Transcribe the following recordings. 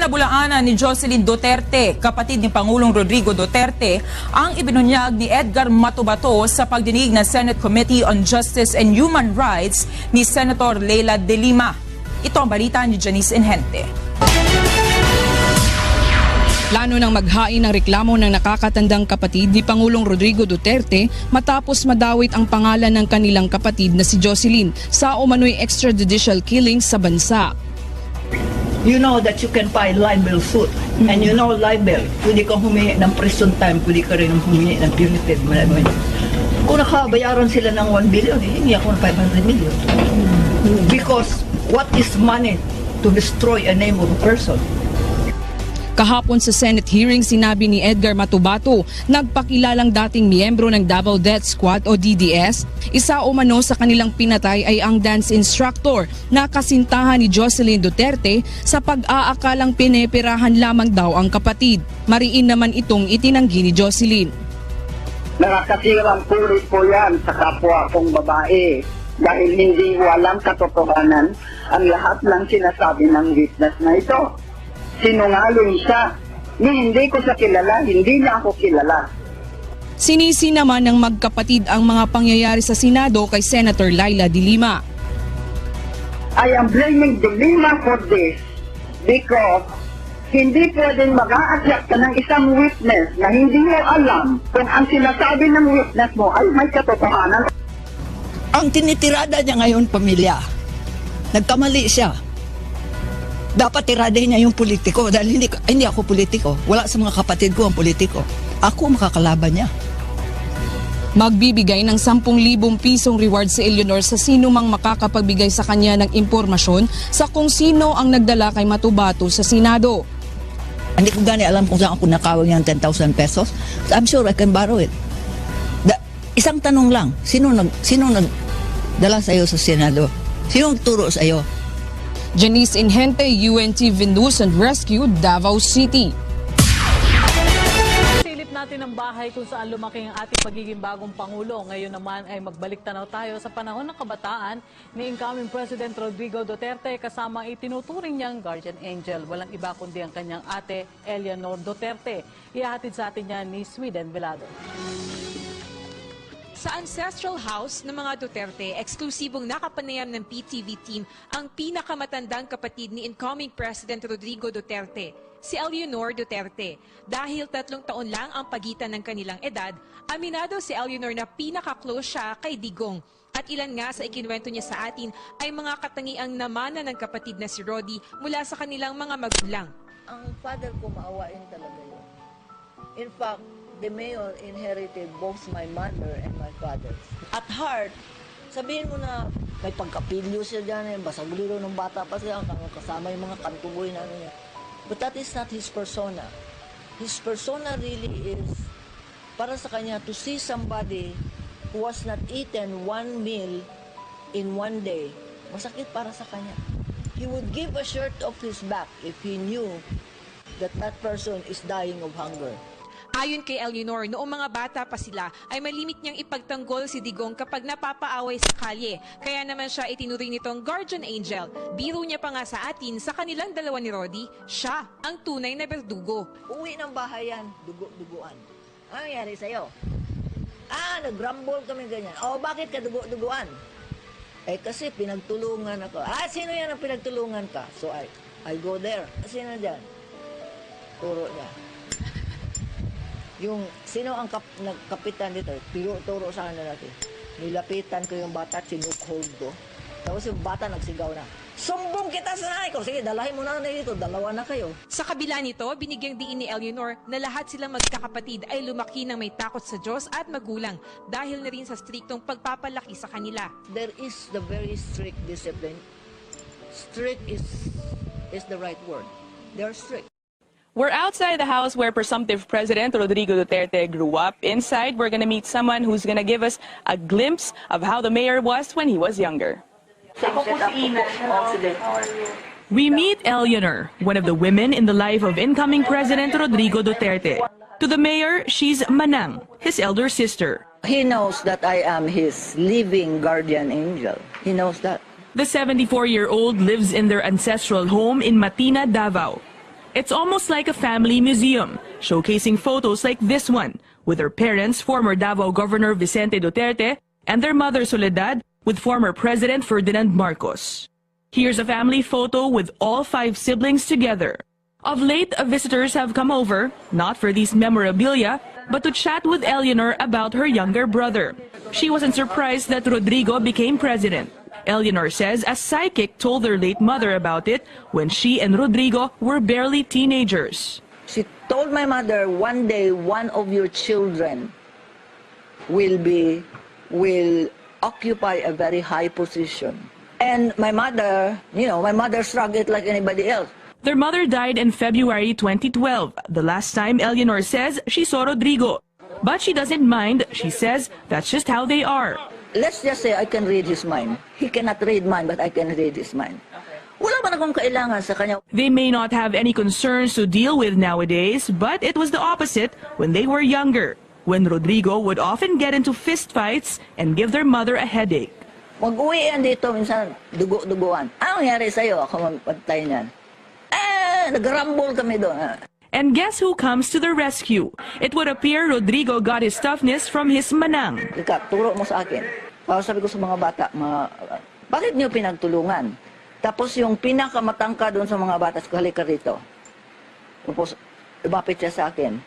Pinabulaanan ni Jocelyn Duterte, kapatid ni Pangulong Rodrigo Duterte, ang ibinunyag ni Edgar Matubato sa pagdinig ng Senate Committee on Justice and Human Rights ni Senator Leila De Lima. Ito ang balita ni Janice Inhente. Plano ng maghain ng reklamo ng nakakatandang kapatid ni Pangulong Rodrigo Duterte matapos madawit ang pangalan ng kanilang kapatid na si Jocelyn sa umano'y extrajudicial killings sa bansa. You know that you can file libel suit. And you know libel, pwede kang humingi ng prison time, pwede ka rin humingi ng punitive. Kung nakabayaran sila ng 1 billion, hindi ako ng 500 million. Because what is money to destroy a name of a person? Kahapon sa Senate hearing, sinabi ni Edgar Matubato, nagpakilalang dating miyembro ng Davao Death Squad o DDS, isa umano sa kanilang pinatay ay ang dance instructor na kasintahan ni Jocelyn Duterte sa pag-aakalang pineperahan lamang daw ang kapatid. Mariin naman itong itinanggi ni Jocelyn. Nakakasirang pulit po yan sa kapwa kong babae dahil hindi walang katotohanan ang lahat ng sinasabi ng witness na ito. Sinungaling siya. Hindi ko siya kilala, hindi niya ako kilala. Sinisi naman ng magkapatid ang mga pangyayari sa Senado kay Senator Leila De Lima. I am blaming De Lima for this because hindi pwedeng mag-a-accept ka ng isang witness na hindi mo alam kung ang sinasabi ng witness mo ay may katotohanan. Ang tinitirada niya ngayon, pamilya, nagkamali siya. Dapat tiradahin niya yung politiko dahil hindi ako politiko. Wala sa mga kapatid ko ang politiko. Ako makakalaban niya. Magbibigay ng 10,000 pisong reward si Eleanor sa sino mang makakapagbigay sa kanya ng impormasyon sa kung sino ang nagdala kay Matubato sa Senado. Hindi ko gani alam kung saan ako nakawag niyang 10,000 pesos. So I'm sure I can borrow it. Isang tanong lang, sino nagdala sa iyo sa Senado? Sino nagturo sa iyo? Janice Inhente, UNTV News and Rescue, Davao City. Silip natin ang bahay kung saan lumaki ang ating pagiging bagong Pangulo. Ngayon naman ay magbalik tanaw tayo sa panahon ng kabataan ni incoming President Rodrigo Duterte kasama ang itinuturing niyang guardian angel. Walang iba kundi ang kanyang ate Eleanor Duterte. Ihahatid sa atin niya ni Sweden Velado. Sa ancestral house ng mga Duterte, eksklusibong nakapanayam ng PTV team ang pinakamatandang kapatid ni incoming President Rodrigo Duterte, si Eleanor Duterte. Dahil 3 taon lang ang pagitan ng kanilang edad, aminado si Eleanor na pinaka-close siya kay Digong. At ilan nga sa ikinuwento niya sa atin ay mga katangiang namana ng kapatid na si Rodi mula sa kanilang mga magulang. Ang father ko maawain talaga yun. In fact, the mayor inherited both my mother and my father. At heart, sabihin mo na may pagkapilyo siya dyan, basaguliro ng bata pa siya, kasama yung mga kantuboy na ano niya. But that is not his persona. His persona really is para sa kanya to see somebody who was not eaten 1 meal in 1 day. Masakit para sa kanya. He would give a shirt off his back if he knew that that person is dying of hunger. Ayon kay Eleanor, noong mga bata pa sila ay malimit niyang ipagtanggol si Digong kapag napapaaway sa kalye. Kaya naman siya itinuring nitong guardian angel. Biro niya pa nga sa atin, sa kanilang dalawa ni Rodi, siya ang tunay na berdugo. Uwi ng bahay yan, dugo-duguan. Ano nangyari sa'yo? Nag-rumble kami ganyan. Bakit ka dugo-duguan? Kasi pinagtulungan ako. Sino yan ang pinagtulungan ka? So I go there. Sino dyan? Turo niya. Yung sino ang kapitan dito, turo sa kanila natin. Nilapitan ko yung bata, sinukhold ko. Tapos yung bata nagsigaw na, sumbong kita sa nanay ko. Sige, dalahin mo na dito, 2 na kayo. Sa kabila nito, binigyang diin ni Eleanor na lahat silang magkakapatid ay lumaki ng may takot sa Diyos at magulang dahil na rin sa striktong pagpapalaki sa kanila. There is the very strict discipline. Strict is the right word. They're strict. We're outside the house where presumptive President Rodrigo Duterte grew up. Inside, we're going to meet someone who's going to give us a glimpse of how the mayor was when he was younger. We meet Eleanor, one of the women in the life of incoming President Rodrigo Duterte. To the mayor, she's Manang, his elder sister. He knows that I am his living guardian angel. He knows that. The 74-year-old lives in their ancestral home in Matina, Davao. It's almost like a family museum, showcasing photos like this one, with her parents, former Davao Governor Vicente Duterte, and their mother Soledad, with former President Ferdinand Marcos. Here's a family photo with all 5 siblings together. Of late, visitors have come over, not for these memorabilia, but to chat with Eleanor about her younger brother. She wasn't surprised that Rodrigo became president. Eleanor says a psychic told her late mother about it when she and Rodrigo were barely teenagers. She told my mother, one day one of your children will occupy a very high position. And my mother, my mother shrugged it like anybody else. Their mother died in February 2012, the last time Eleanor says she saw Rodrigo. But she doesn't mind. She says that's just how they are. Let's just say I can read his mind. He cannot read mine, but I can read his mind. Wala man akong kailangan sa kanya. They may not have any concerns to deal with nowadays, but it was the opposite when they were younger, when Rodrigo would often get into fistfights and give their mother a headache. Mag-uwi yan dito, minsan dugo-duguan. Anong nangyari sa'yo? Ako magpatay niyan. Nag-rumble kami doon. And guess who comes to the rescue? It would appear Rodrigo got his toughness from his manang. Ika, turo mo sa akin. Sabi ko sa mga bata, bakit niyo pinagtulungan? Tapos yung pinakamatangka doon sa mga bata, halika rito. Tapos, ibapit siya sa akin.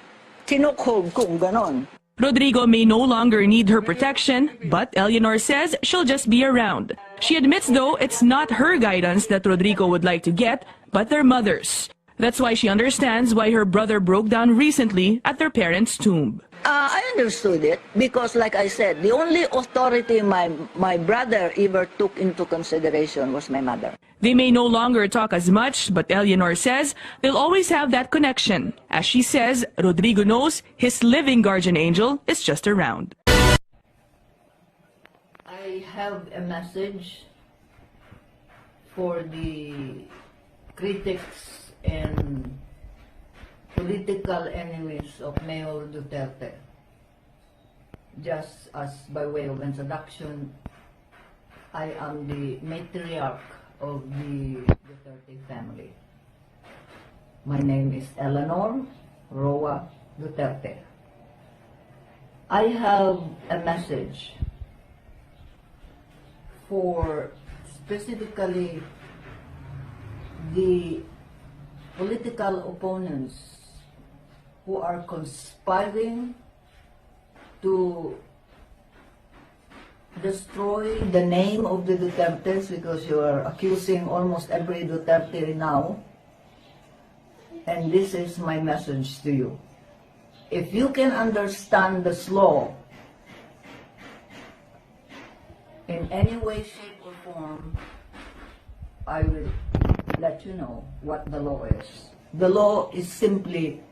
Sinukhold kong ganon. Rodrigo may no longer need her protection, but Eleanor says she'll just be around. She admits, though, it's not her guidance that Rodrigo would like to get, but their mother's. That's why she understands why her brother broke down recently at their parents' tomb. I understood it because, like I said, the only authority my brother ever took into consideration was my mother. They may no longer talk as much, but Eleanor says they'll always have that connection. As she says, Rodrigo knows his living guardian angel is just around. I have a message for the critics and political enemies of Mayor Duterte. Just as by way of introduction, I am the matriarch of the Duterte family. My name is Eleanor Roa Duterte. I have a message for specifically the political opponents who are conspiring to destroy the name of the Dutertes, because you are accusing almost every Duterte now. And this is my message to you. If you can understand this law in any way, shape, or form, I will let you know what the law is. The law is simply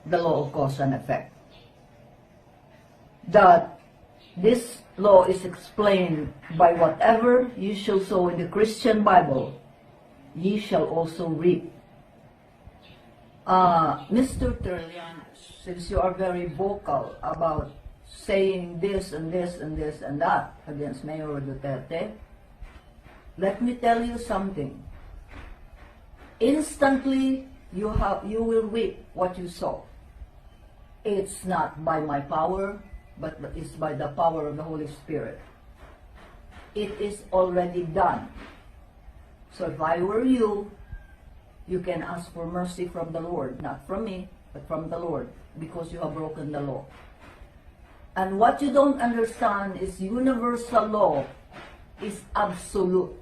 the law of cause and effect. That this law is explained by whatever you shall sow in the Christian Bible, ye shall also reap. Mr. Trillanes, since you are very vocal about saying this and this and this and that against Mayor Duterte, let me tell you something. Instantly, you will reap what you sow. It's not by my power, but it's by the power of the Holy Spirit. It is already done. So if I were you, you can ask for mercy from the Lord, not from me, but from the Lord, because you have broken the law. And what you don't understand is universal law is absolute.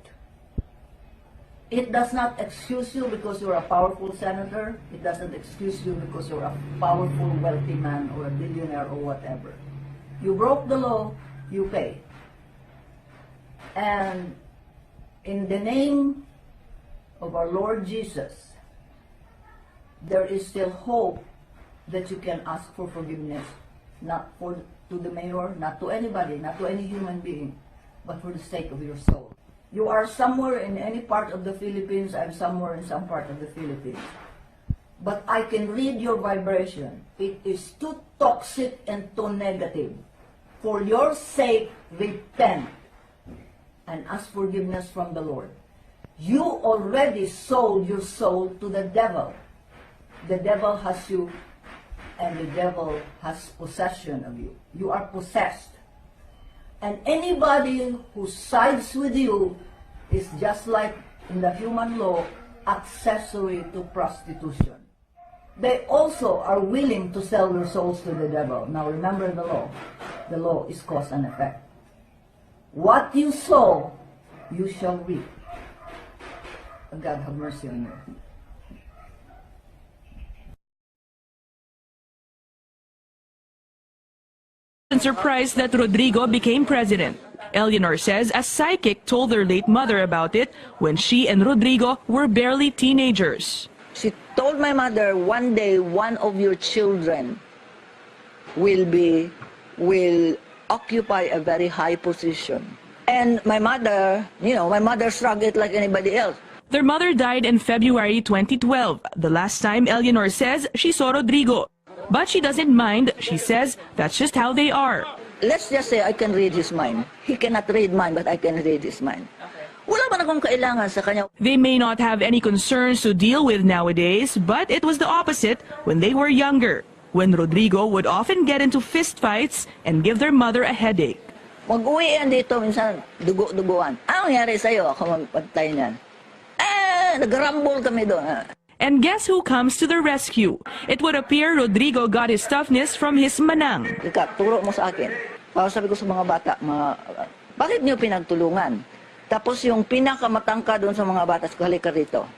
It does not excuse you because you're a powerful senator. It doesn't excuse you because you're a powerful, wealthy man or a billionaire or whatever. You broke the law, you pay. And in the name of our Lord Jesus, there is still hope that you can ask for forgiveness, not to the mayor, not to anybody, not to any human being, but for the sake of your soul. You are somewhere in any part of the Philippines, I'm somewhere in some part of the Philippines. But I can read your vibration. It is too toxic and too negative. For your sake, repent and ask forgiveness from the Lord. You already sold your soul to the devil. the devil has you and the devil has possession of you. You are possessed. And anybody who sides with you is just like in the human law, accessory to prostitution. They also are willing to sell their souls to the devil. Now remember the law. The law is cause and effect. What you sow, you shall reap. God have mercy on you. Surprised that Rodrigo became president. Eleanor says a psychic told her late mother about it when she and Rodrigo were barely teenagers. She told my mother, one day one of your children will occupy a very high position. And my mother, my mother shrugged it like anybody else. Their mother died in February 2012, the last time Eleanor says she saw Rodrigo. But she doesn't mind. She says that's just how they are. Let's just say I can read his mind. He cannot read mine, but I can read his mind. Wala man akong kailangan sa kanya. They may not have any concerns to deal with nowadays, but it was the opposite when they were younger, when Rodrigo would often get into fistfights and give their mother a headache. Mag-uwi yan dito, minsan dugo-duguan. Anong nangyari sa'yo? Ako magpantay niyan. Nag-rumble kami doon. And guess who comes to the rescue? It would appear Rodrigo got his toughness from his manang. Ika, turo mo sa akin. Tapos sabi ko sa mga bata, bakit niyo pinagtulungan? Tapos yung pinakamatangka doon sa mga bata, halika rito.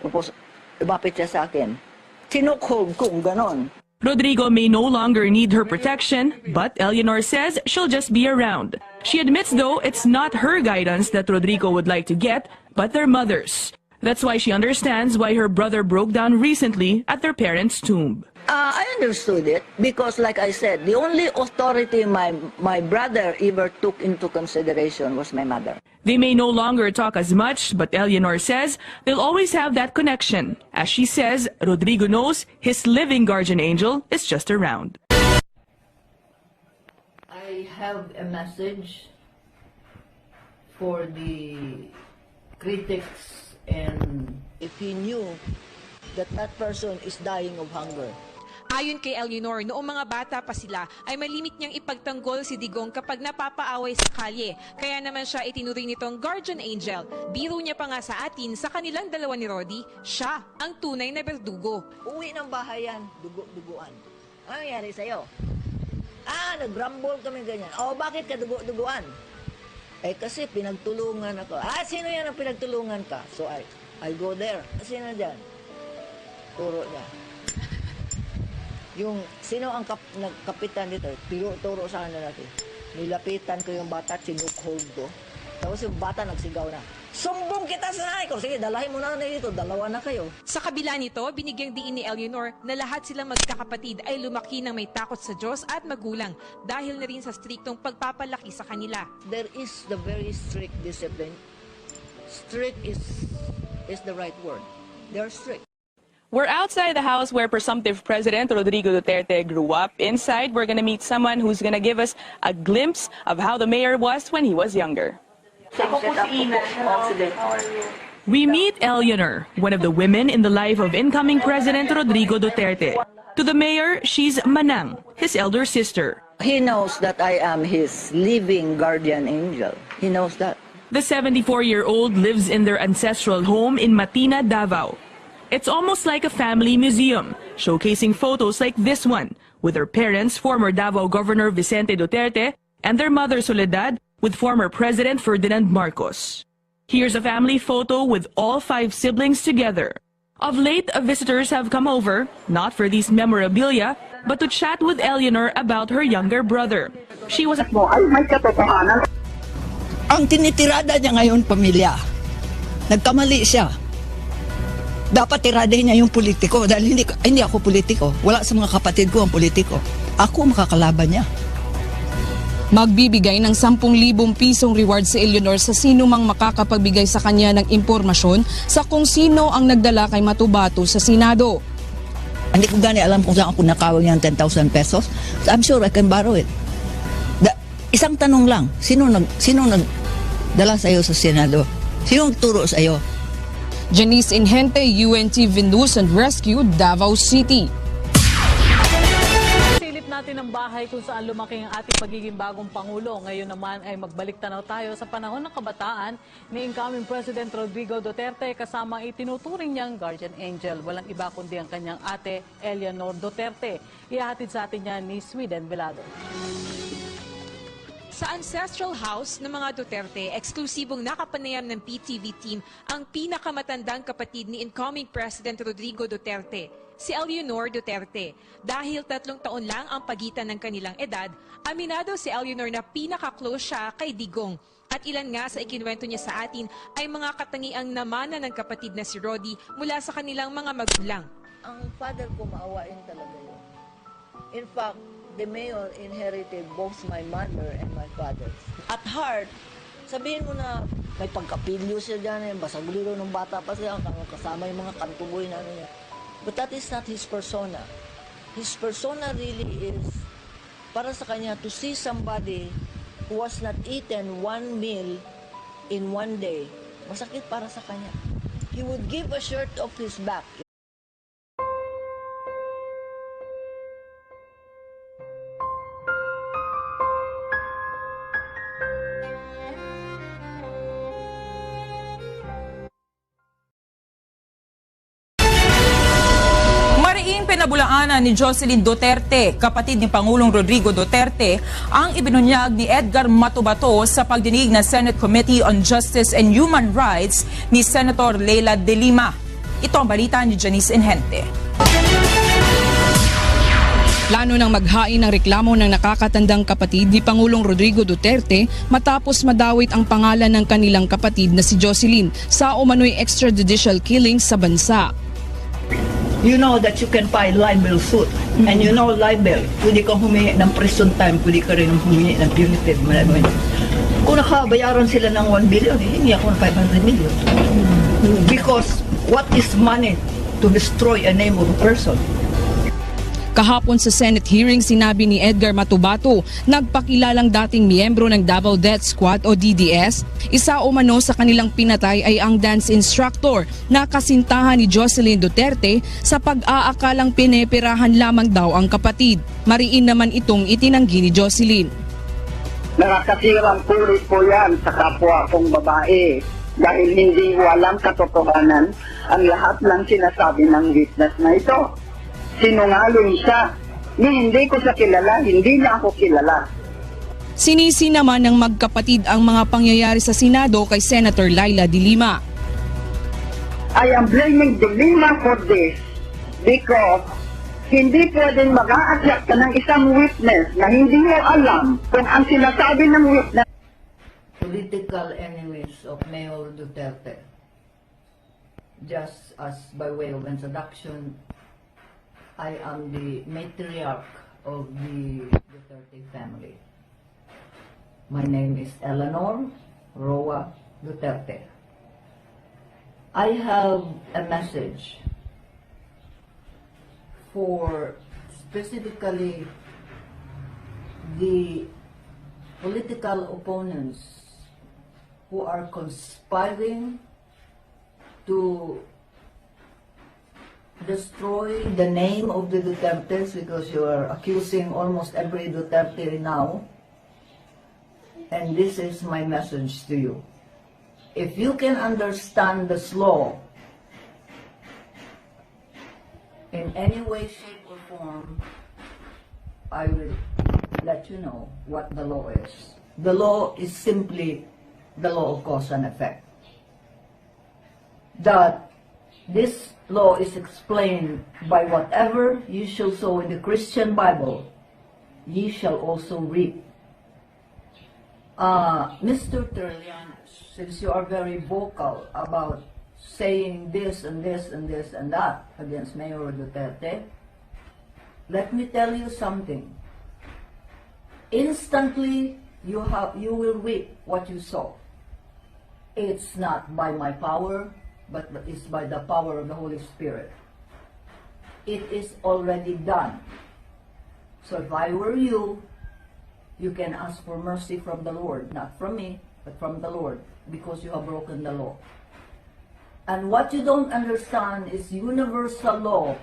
Tapos, ibapit siya sa akin. Sinukhold kong ganon. Rodrigo may no longer need her protection, but Eleanor says she'll just be around. She admits, though, it's not her guidance that Rodrigo would like to get, but their mother's. That's why she understands why her brother broke down recently at their parents' tomb. I understood it because, like I said, the only authority my brother ever took into consideration was my mother. They may no longer talk as much, but Eleanor says they'll always have that connection. As she says, Rodrigo knows his living guardian angel is just around. I have a message for the critics, and If he knew that that person is dying of hunger, Ayon kay Eleanor, noong mga bata pa sila ay malimit niyang ipagtanggol si Digong kapag napapaaway sa kalye. Kaya naman siya itinuring nitong guardian angel. Biro niya pa nga sa atin, sa kanilang dalawa ni Rodi, siya ang tunay na berdugo. uwi ng bahay yan, dugo-duguan. Ano nangyari sa'yo? Nag-rumble kami ganyan. Bakit ka dugo-duguan? Kasi pinagtulungan ako. Sino yan ang pinagtulungan ka? So I go there. Sino dyan? Turo niya. Yung, sino ang kapitan dito? Turo sa kanila natin. Nilapitan ko yung bata, sinukhold ko. Tapos yung bata nagsigaw na, sumbong kita sa nanay ko. Sige, dalahin mo na dito. Dalawa na kayo. Sa kabila nito, binigyang diin ni Eleanor na lahat silang magkakapatid ay lumaki ng may takot sa Diyos at magulang dahil na rin sa striktong pagpapalaki sa kanila. There is the very strict discipline. Strict is the right word. They're strict. We're outside the house where presumptive President Rodrigo Duterte grew up. Inside, we're going to meet someone who's going to give us a glimpse of how the mayor was when he was younger. We meet Eleanor, one of the women in the life of incoming President Rodrigo Duterte. To the mayor, she's Manang, his elder sister. He knows that I am his living guardian angel. He knows that. The 74-year-old lives in their ancestral home in Matina, Davao. It's almost like a family museum, showcasing photos like this one, with her parents, former Davao Governor Vicente Duterte, and their mother Soledad, with former President Ferdinand Marcos. Here's a family photo with all 5 siblings together. Of late, visitors have come over, not for these memorabilia, but to chat with Eleanor about her younger brother. She was ang tinitirada niya ngayon, pamilya. Nagkamali siya. Dapat tiradahin niya yung politiko dahil hindi ako politiko. Wala sa mga kapatid ko ang politiko. Ako makakalaban niya. Magbibigay ng 10,000 pisong reward si Eleanor sa sino mang makakapagbigay sa kanya ng impormasyon sa kung sino ang nagdala kay Matubato sa Senado. Hindi ko gani alam kung saan ako nakawag niya ng 10,000 pesos. So I'm sure I can borrow it. Isang tanong lang, sino nagdala sa iyo sa Senado? Sino nagturo sa iyo? Janice Inhente, UNTV News and Rescue, Davao City. Silip natin ang bahay kung saan lumaki ang ating pagiging bagong Pangulo. Ngayon naman ay magbalik tanaw tayo sa panahon ng kabataan ni incoming President Rodrigo Duterte kasama ang itinuturing niyang guardian angel. Walang iba kundi ang kanyang ate, Eleanor Duterte. Ihahatid sa atin niya ni Sweden Velado. Sa ancestral house ng mga Duterte, eksklusibong nakapanayam ng PTV team ang pinakamatandang kapatid ni incoming President Rodrigo Duterte, si Eleanor Duterte. Dahil 3 taon lang ang pagitan ng kanilang edad, aminado si Eleanor na pinaka-close siya kay Digong. At ilan nga sa ikinuwento niya sa atin ay mga katangiang namana ng kapatid na si Rodi mula sa kanilang mga magulang. Ang father ko maawain talaga yun. In fact, the mayor inherited both my mother and my father. At heart, sabihin mo na may pagkapilyo siya dyan, basagliro ng bata pa siya, kasama yung mga kantuboy na niya. But that is not his persona. His persona really is para sa kanya to see somebody who was not eaten one meal in one day. Masakit para sa kanya. He would give a shirt off his back. Pinabulaanan ni Jocelyn Duterte, kapatid ni Pangulong Rodrigo Duterte, ang ibinunyag ni Edgar Matubato sa pagdinig ng Senate Committee on Justice and Human Rights ni Senator Leila De Lima. Ito ang balita ni Janice Inhente. Plano ng maghain ng reklamo ng nakakatandang kapatid ni Pangulong Rodrigo Duterte matapos madawit ang pangalan ng kanilang kapatid na si Jocelyn sa umano'y extrajudicial killing sa bansa. You know that you can file libel suit. And you know libel, pwede kang humingi ng prison time, pwede ka rin humingi ng punitive. Kung nakabayaran sila ng 1 billion, hindi ako ng 500 million. Because what is money to destroy a name of a person? Kahapon sa Senate hearing, sinabi ni Edgar Matubato, nagpakilalang dating miyembro ng Davao Death Squad o DDS, isa umano sa kanilang pinatay ay ang dance instructor na kasintahan ni Jocelyn Duterte sa pag-aakalang pineperahan lamang daw ang kapatid. Mariin naman itong itinanggi ni Jocelyn. Nakakasirang pulis po yan sa kapwa kong babae dahil hindi walang katotohanan ang lahat ng sinasabi ng witness na ito. Sinungaling siya. Hindi ko siya kilala, hindi na ako kilala. Sinisi naman ng magkapatid ang mga pangyayari sa Senado kay Senator Leila De Lima. I am blaming De Lima for this because hindi pwedeng mag-a-accept ka ng isang witness na hindi mo alam kung ang sinasabi ng witness. Political enemies of Mayor Duterte. Just as by way of introduction, I am the matriarch of the Duterte family. My name is Eleanor Roa Duterte. I have a message for specifically the political opponents who are conspiring to destroy the name of the Dutertes, because you are accusing almost every Duterte now. And this is my message to you. If you can understand this law in any way, shape, or form, I will let you know what the law is. The law is simply the law of cause and effect. That this law is explained by whatever you shall sow in the Christian Bible, ye shall also reap. Mr. Terlianes, since you are very vocal about saying this and this and this and that against Mayor Duterte, let me tell you something. Instantly, you will reap what you sow. It's not by my power, but it's by the power of the Holy Spirit. It is already done. So if I were you, you can ask for mercy from the Lord, not from me, but from the Lord, because you have broken the law. And what you don't understand is universal law.